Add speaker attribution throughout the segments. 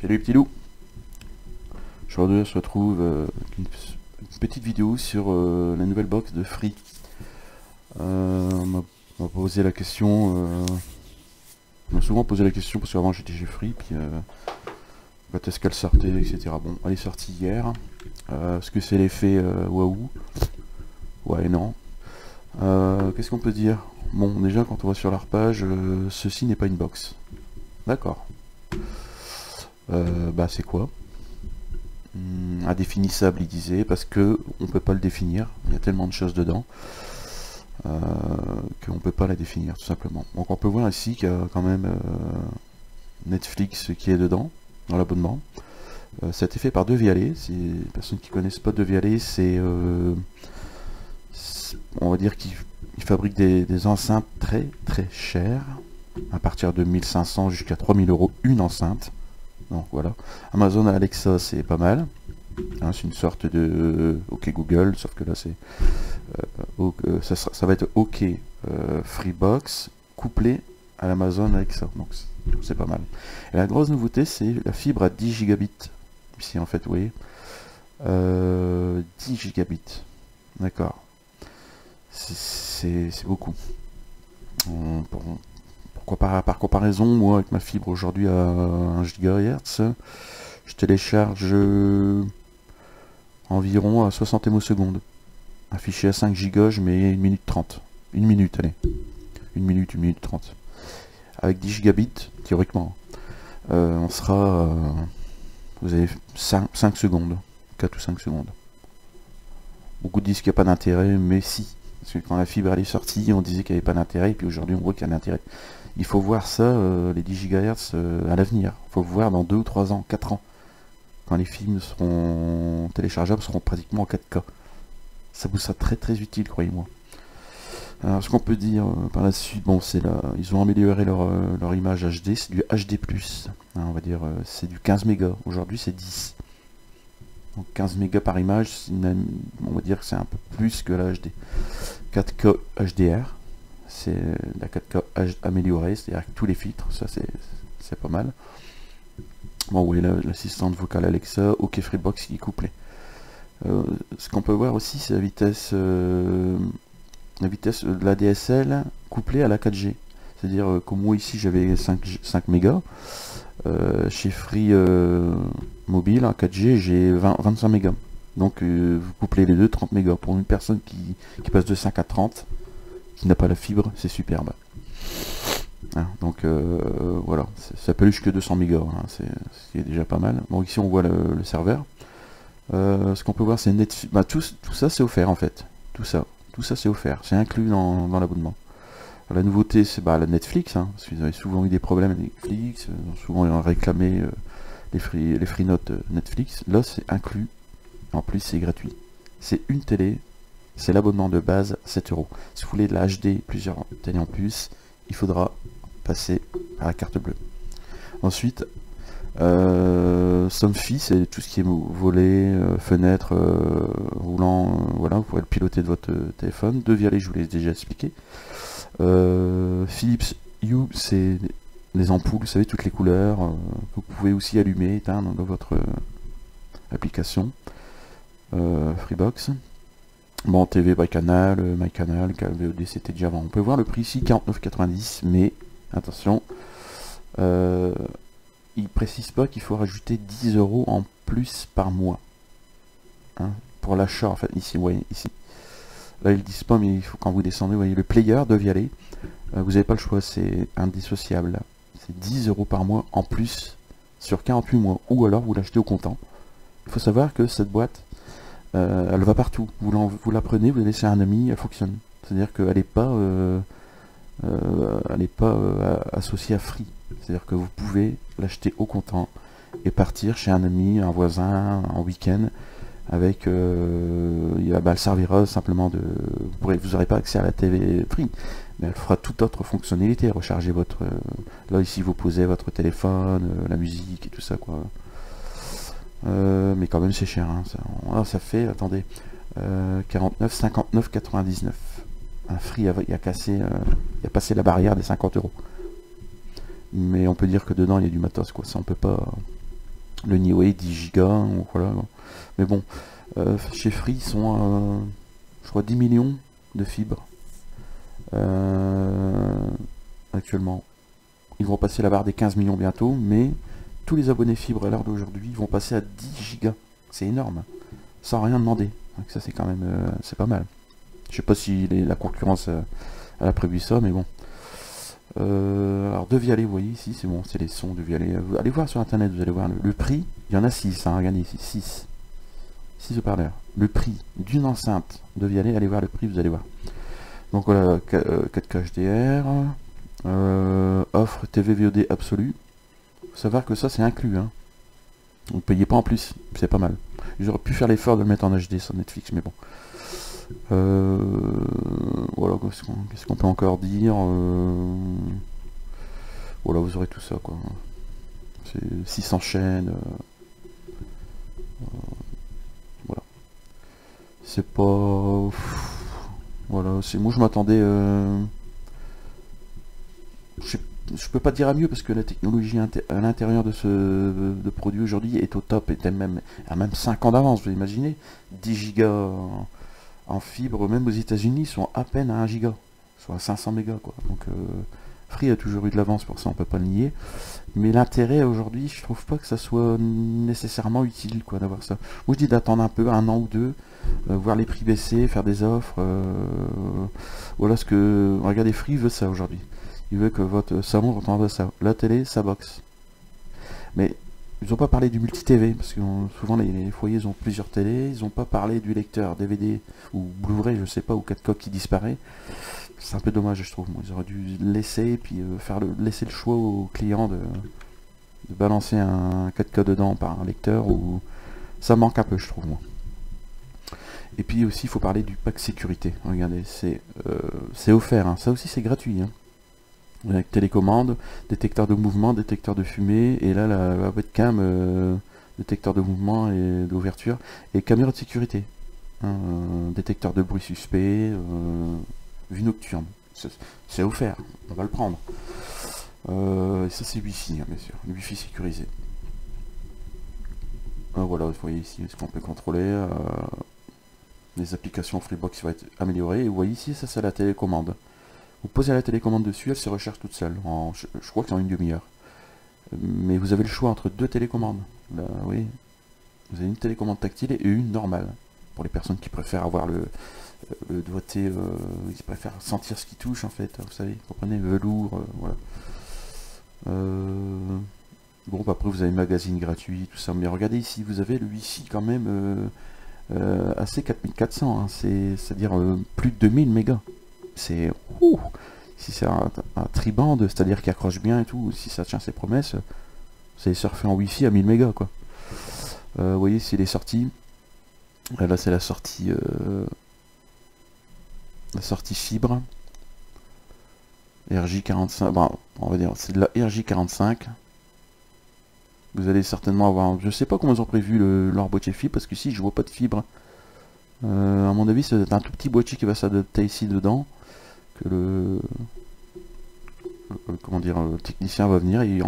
Speaker 1: Salut les petits loups. Aujourd'hui on se retrouve avec une petite vidéo sur la nouvelle box de Free. On m'a posé la question, on m'a souvent posé la question parce qu'avant j'étais chez Free, puis quand est-ce qu'elle sortait, etc. Bon, elle est sortie hier. Est-ce que c'est l'effet waouh? Ouais, non. Qu'est-ce qu'on peut dire? Bon, déjà quand on va sur leur page, ceci n'est pas une box. D'accord. Bah c'est quoi? Indéfinissable, il disait, parce que on peut pas le définir. Il y a tellement de choses dedans qu'on peut pas la définir, tout simplement. Donc on peut voir ici qu'il y a quand même Netflix qui est dedans, dans l'abonnement. Ça a été fait par Devialet. Si les personnes qui connaissent pas Devialet, c'est on va dire qu'ils fabriquent des enceintes très très chères, à partir de 1500 jusqu'à 3000 € une enceinte. Donc voilà, Amazon Alexa c'est pas mal, hein, c'est une sorte de OK Google, sauf que là c'est ça va être OK Freebox couplé à l'Amazon Alexa, donc c'est pas mal. Et la grosse nouveauté c'est la fibre à 10 gigabits, ici en fait vous voyez, 10 gigabits, d'accord, c'est beaucoup. Par comparaison, moi avec ma fibre aujourd'hui à 1 GHz, je télécharge environ à 60 MO secondes. Un fichier à 5 Go, je mets 1 minute 30. 1 minute, allez. 1 minute 30. Avec 10 gigabits, théoriquement, on sera... vous avez 5 secondes. 4 ou 5 secondes. Beaucoup disent qu'il n'y a pas d'intérêt, mais si. Parce que quand la fibre elle est sortie, on disait qu'il n'y avait pas d'intérêt, et puis aujourd'hui on voit qu'il y a un intérêt. Il faut voir ça, les 10 GHz à l'avenir. Il faut voir dans 2 ou 3 ans, 4 ans. Quand les films seront téléchargeables, seront pratiquement en 4K. Ça vous sera très très utile, croyez-moi. Alors ce qu'on peut dire par la suite, bon c'est là, ils ont amélioré leur image HD, c'est du HD+. Hein, on va dire, c'est du 15 mégas. Aujourd'hui c'est 10. Donc 15 mégas par image, on va dire que c'est un peu plus que la HD. 4K HDR. C'est la 4K améliorée, c'est-à-dire avec tous les filtres, ça c'est pas mal. Bon oui, l'assistante vocale Alexa, OK Freebox qui est couplé. Ce qu'on peut voir aussi, c'est la vitesse de l'ADSL couplée à la 4G. C'est-à-dire que moi ici j'avais 5 mégas, chez Free Mobile en 4G j'ai 25 mégas. Donc vous couplez les deux, 30 mégas. Pour une personne qui passe de 5 à 30, qui n'a pas la fibre, c'est superbe. Hein, donc voilà, ça peut aller jusqu'à 200 mégas, hein, ce qui est déjà pas mal. Bon, ici on voit le serveur. Ce qu'on peut voir c'est Netflix, bah, tout ça c'est offert en fait. Tout ça c'est offert, c'est inclus dans l'abonnement. La nouveauté c'est la Netflix, hein, parce qu'ils avaient souvent eu des problèmes avec Netflix, souvent ils ont réclamé les free notes Netflix. Là c'est inclus, en plus c'est gratuit. C'est une télé. C'est l'abonnement de base, 7 €. Si vous voulez de la HD, plusieurs télé en plus, il faudra passer à la carte bleue. Ensuite, Somfy, c'est tout ce qui est volet, fenêtre, roulant, voilà, vous pourrez le piloter de votre téléphone. Devialet, je vous l'ai déjà expliqué. Philips Hue, c'est les ampoules, vous savez, toutes les couleurs, que vous pouvez aussi allumer, éteindre dans votre application Freebox. Bon, TV by Canal, MyCanal, VOD c'était déjà avant. On peut voir le prix ici, 49,90, mais attention, il précise pas qu'il faut rajouter 10 € en plus par mois. Hein, pour l'achat, en fait, ici, vous voyez, ici. Là, ils disent pas, mais il faut quand vous descendez, vous voyez, le player Devialet, vous n'avez pas le choix, c'est indissociable. C'est 10 € par mois en plus sur 48 mois, ou alors vous l'achetez au comptant. Il faut savoir que cette boîte, elle va partout. Vous la prenez, vous la laissez à un ami, elle fonctionne. C'est-à-dire qu'elle n'est pas, associée à Free. C'est-à-dire que vous pouvez l'acheter au comptant et partir chez un ami, un voisin, en week-end, avec, elle servira simplement de... Vous n'aurez pas accès à la TV Free, mais elle fera toute autre fonctionnalité. Recharger votre... là, ici, vous posez votre téléphone, la musique et tout ça, quoi. Mais quand même c'est cher, hein, ça fait, attendez, 49, 59, 99. Un Free il a passé la barrière des 50 €. Mais on peut dire que dedans il y a du matos, quoi. Ça on peut pas Le Niway 10 Go, voilà. Mais bon, chez Free, ils sont à, je crois, 10 millions de fibres actuellement. Ils vont passer la barre des 15 millions bientôt, mais tous les abonnés fibres à l'heure d'aujourd'hui vont passer à 10 gigas. C'est énorme, sans rien demander. Donc ça, c'est quand même, c'est pas mal. Je sais pas si la concurrence elle a prévu ça, mais bon. Alors, de Vialet, vous voyez ici, c'est bon, c'est les sons de Vialet. Allez voir sur internet, vous allez voir le prix. Il y en a 6, hein, regardez ici, 6 haut-parleurs. Le prix d'une enceinte de Vialet, allez voir le prix, vous allez voir. Donc voilà, 4K HDR, offre TV VOD absolue. Faut savoir que ça c'est inclus, hein. Vous ne payez pas en plus, c'est pas mal. J'aurais pu faire l'effort de le mettre en HD sur Netflix, mais bon. Voilà, qu'est-ce qu'on peut encore dire, voilà, vous aurez tout ça, quoi. C'est 600 chaînes. Voilà. C'est pas... Voilà, moi je m'attendais... Je peux pas dire à mieux parce que la technologie à l'intérieur de ce produit aujourd'hui est au top, et même à même 5 ans d'avance, vous imaginez 10 Go en fibre, même aux États-Unis, sont à peine à 1 giga, soit à 500 mégas, quoi. Donc Free a toujours eu de l'avance, pour ça on peut pas le nier. Mais l'intérêt aujourd'hui, je trouve pas que ça soit nécessairement utile, quoi, d'avoir ça. Moi je dis d'attendre un peu, un an ou deux, voir les prix baisser, faire des offres. Voilà ce que... Regardez, Free veut ça aujourd'hui. Il veut que votre salon ressemble à ça. La télé, sa box. Mais ils n'ont pas parlé du multi-TV, parce que souvent les foyers ils ont plusieurs télés. Ils n'ont pas parlé du lecteur DVD ou Blu-ray, je sais pas, ou 4K qui disparaît. C'est un peu dommage, je trouve. Ils auraient dû laisser, et puis laisser le choix au client de balancer un 4K dedans par un lecteur, ou ça manque un peu, je trouve, moi. Et puis aussi, il faut parler du pack sécurité. Regardez, c'est offert, hein. Ça aussi c'est gratuit, hein. Avec télécommande, détecteur de mouvement, détecteur de fumée, et là la webcam, détecteur de mouvement et d'ouverture, et caméra de sécurité, hein, détecteur de bruit suspect, vue nocturne. C'est offert, on va le prendre. Et ça c'est Wi-Fi, hein, bien sûr, le Wi-Fi sécurisé. Voilà, vous voyez ici ce qu'on peut contrôler. Les applications Freebox vont être améliorées, et vous voyez ici, ça c'est la télécommande. Vous posez la télécommande dessus, elle se recharge toute seule. Je crois que c'est en une demi-heure. Mais vous avez le choix entre deux télécommandes. Là, oui. Vous avez une télécommande tactile et une normale. Pour les personnes qui préfèrent avoir le doigté, qui préfèrent sentir ce qui touche, en fait. Vous savez, vous comprenez, velours, voilà. Bon, bah, après vous avez le magazine gratuit, tout ça. Mais regardez ici, vous avez le Wi-Fi quand même AC 4400. Hein, c'est-à-dire plus de 2000 mégas. C'est... Si c'est un triband, c'est-à-dire qu'il accroche bien et tout, si ça tient ses promesses, c'est surfer en Wi-Fi à 1000 mégas, quoi. Vous voyez, c'est les sorties. Là, c'est la sortie fibre. RJ45. Bon, on va dire, c'est de la RJ45. Vous allez certainement avoir... Je sais pas comment ils ont prévu leur boîtier fibre, parce que si je vois pas de fibre. À mon avis, c'est un tout petit boîtier qui va s'adapter ici dedans. Que comment dire, le technicien va venir et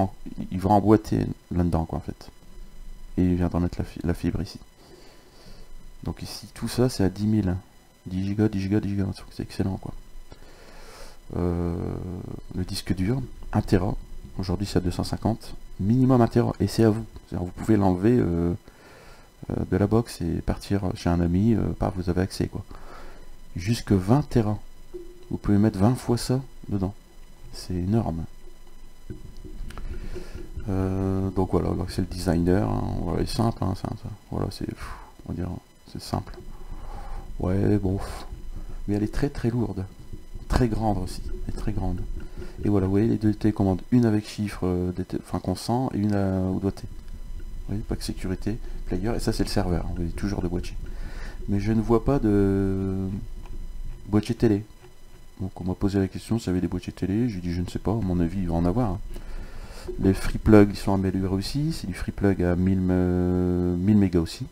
Speaker 1: il va emboîter là-dedans, quoi, en fait. Et il viendra mettre la fibre ici. Donc ici, tout ça, c'est à 10 000. 10 Go, 10 Go, 10 Go. C'est excellent, quoi. Le disque dur, 1 Tera. Aujourd'hui, c'est à 250. Minimum 1 Tera. Et c'est à vous. Vous pouvez l'enlever de la box et partir chez un ami, vous avez accès, quoi. Jusque 20 Tera. Vous pouvez mettre 20 fois ça dedans. C'est énorme. Donc voilà, c'est le designer. Hein. Voilà, il est simple. Hein, voilà, on va dire, c'est simple. Ouais, bon. Mais elle est très très lourde. Très grande aussi. Elle est très grande. Et voilà, vous voyez les deux télécommandes. Une avec chiffre qu'on sent et une au doigté. Vous voyez, pack sécurité, player. Et ça, c'est le serveur. Vous voyez, toujours de boîtier. Mais je ne vois pas de boîtier télé. Donc on m'a posé la question s'il y avait des boîtiers télé, j'ai dit je ne sais pas, à mon avis il va en avoir. Hein. Les free plugs ils sont améliorés aussi, c'est du free plug à 1000 mégas aussi.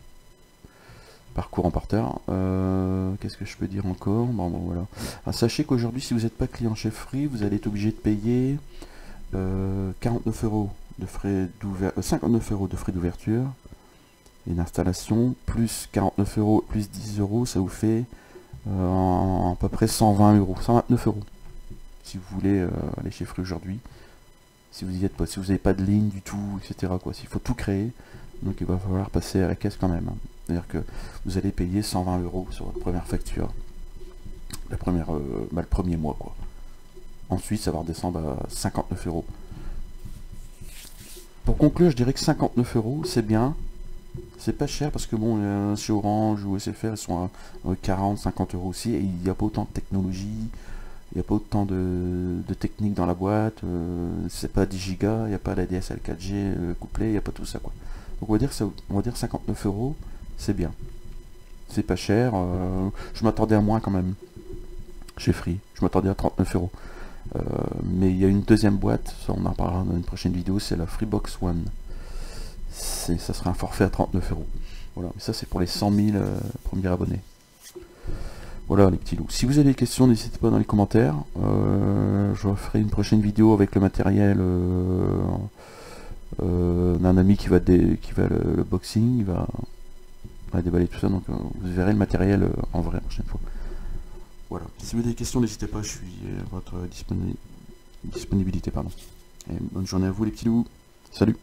Speaker 1: Par courant porteur. Qu'est-ce que je peux dire encore? Bon voilà. Alors, sachez qu'aujourd'hui si vous n'êtes pas client chez Free, vous allez être obligé de payer 49 € de frais d'ouverture, 59 € de frais d'ouverture et d'installation, plus 49 € plus 10 €, ça vous fait à peu près 120 €, 129 € si vous voulez aller chez Free aujourd'hui. Si vous y êtes pas, si vous n'avez pas de ligne du tout, etc. quoi, s'il faut tout créer, donc il va falloir passer à la caisse quand même. C'est-à-dire que vous allez payer 120 € sur votre première facture, la première, le premier mois quoi. Ensuite, ça va redescendre à 59 €. Pour conclure, je dirais que 59 € c'est bien. C'est pas cher parce que bon, chez Orange ou SFR, ils sont à 40-50 € aussi, et il n'y a pas autant de technologie, il n'y a pas autant de technique dans la boîte, c'est pas 10 Go, il n'y a pas la DSL 4G couplée, il n'y a pas tout ça quoi. Donc on va dire 59 €, c'est bien. C'est pas cher, je m'attendais à moins quand même, chez Free, je m'attendais à 39 €. Mais il y a une deuxième boîte, ça on en parlera dans une prochaine vidéo, c'est la Freebox One. Ça sera un forfait à 39 €. Voilà, mais ça c'est pour les 100 000 premiers abonnés. Voilà les petits loups. Si vous avez des questions, n'hésitez pas dans les commentaires. Je ferai une prochaine vidéo avec le matériel d'un ami qui va le boxing, il va déballer tout ça, donc vous verrez le matériel en vrai la prochaine fois. Voilà. Si vous avez des questions, n'hésitez pas, je suis à votre disponibilité. Pardon. Et bonne journée à vous les petits loups. Salut.